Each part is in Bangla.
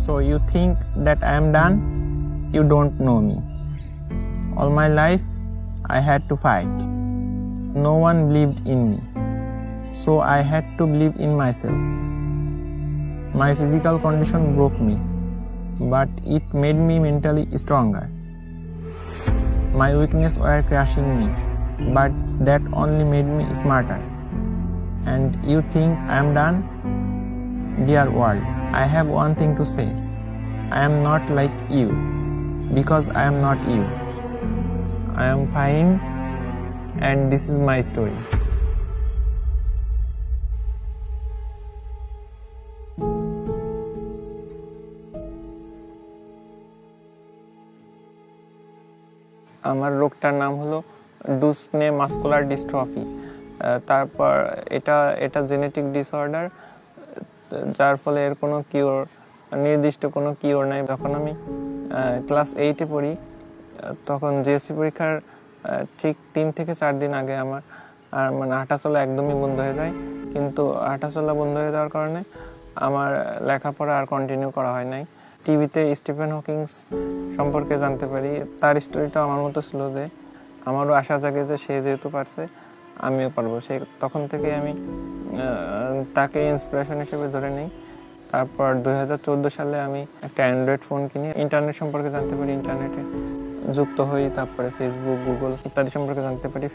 So you think that I am done? You don't know me. All my life I had to fight. No one believed in me. So I had to believe in myself. My physical condition broke me, but it made me mentally stronger. My weaknesses were crushing me, but that only made me smarter. And you think I am done? Dear world, I have one thing to say. I am not like you, because I am not you. I am fine, and this is my story. আমার রোগটার নাম হলো ডুসনে মাস্কুলার ডিস্ট্রফি। তারপর এটা জেনেটিক ডিসঅর্ডার, যার ফলে এর কোনো কিওর, নির্দিষ্ট কোনো কিওর নাই। যখন আমি ক্লাস 8-এ পড়ি, তখন জিএসসি পরীক্ষার ঠিক 3 থেকে 4 দিন আগে আমার মানে হাঁটাচলা একদমই বন্ধ হয়ে যায়। কিন্তু হাঁটাচলা বন্ধ হয়ে যাওয়ার কারণে আমার লেখাপড়া আর কন্টিনিউ করা হয় নাই। টিভিতে স্টিফেন হকিংস সম্পর্কে জানতে পারি। তার স্টোরিটা আমার মতো ছিল যে আমারও আশা জাগে যে সে যেহেতু পারছে আমিও পারবো। তখন থেকে আমি তাকে ইন্সপিরেশন হিসেবে ধরে নিই। তারপর 2014 সালে আমি একটা অ্যান্ড্রয়েড ফোন কিনি। ইন্টারনেট সম্পর্কে জানতে পারি, ইন্টারনেটে যুক্ত হই। তারপরে ফেসবুক, গুগল ইত্যাদি সম্পর্কে জানতে পারি।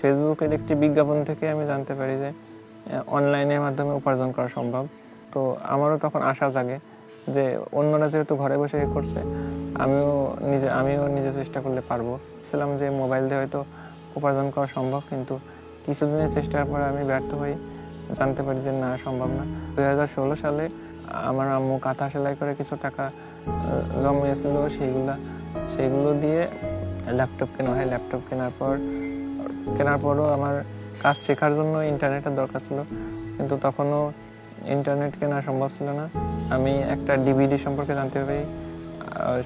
ফেসবুকের একটি বিজ্ঞাপন থেকে আমি জানতে পারি যে অনলাইনের মাধ্যমে উপার্জন করা সম্ভব। তো আমারও তখন আশা জাগে যে অন্যরা যেহেতু ঘরে বসে করছে, আমিও নিজে চেষ্টা করলে পারবো। ভাবছিলাম যে মোবাইল দিয়ে হয়তো উপার্জন করা সম্ভব, কিন্তু কিছুদিনের চেষ্টার পরে আমি ব্যর্থ হই, জানতে পারি যে না, সম্ভব না। 2016 সালে আমার আম্মু কাঁথা সেলাই করে কিছু টাকা জমিয়েছিল, সেইগুলো দিয়ে ল্যাপটপ কেনা হয়। ল্যাপটপ কেনার পরও আমার কাজ শেখার জন্য ইন্টারনেটের দরকার ছিল, কিন্তু তখনও ইন্টারনেট কেনা সম্ভব ছিল না। আমি একটা ডিভিডি সম্পর্কে জানতে পারি।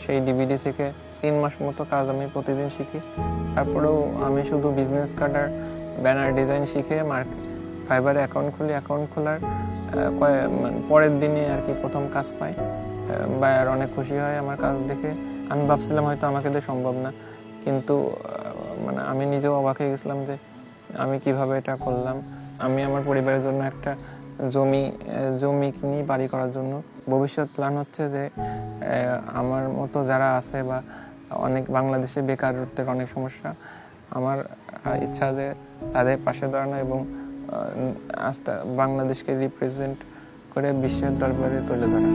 সেই ডিভিডি থেকে 3 মাস মতো কাজ আমি প্রতিদিন শিখি। তারপরেও আমি শুধু বিজনেস কার্ড আর ব্যানার ডিজাইন শিখে ফাইবারে অ্যাকাউন্ট খুলি। অ্যাকাউন্ট খোলার পরের দিনই আর কি প্রথম কাজ পাই। বায়ার অনেক খুশি হয় আমার কাজ দেখে। আমি ভাবছিলাম হয়তো আমাকে দিয়ে সম্ভব না, কিন্তু মানে আমি নিজেও অবাক হয়ে গেছিলাম যে আমি কিভাবে এটা করলাম। আমি আমার পরিবারের জন্য একটা জমি কিনি বাড়ি করার জন্য। ভবিষ্যৎ প্ল্যান হচ্ছে যে আমার মতো যারা আছে বা অনেক বাংলাদেশে বেকারত্বের অনেক সমস্যা, আমার ইচ্ছা যে তাদের পাশে দাঁড়ানো এবং বাংলাদেশকে রিপ্রেজেন্ট করে বিশ্বের দরবারে তুলে ধরা।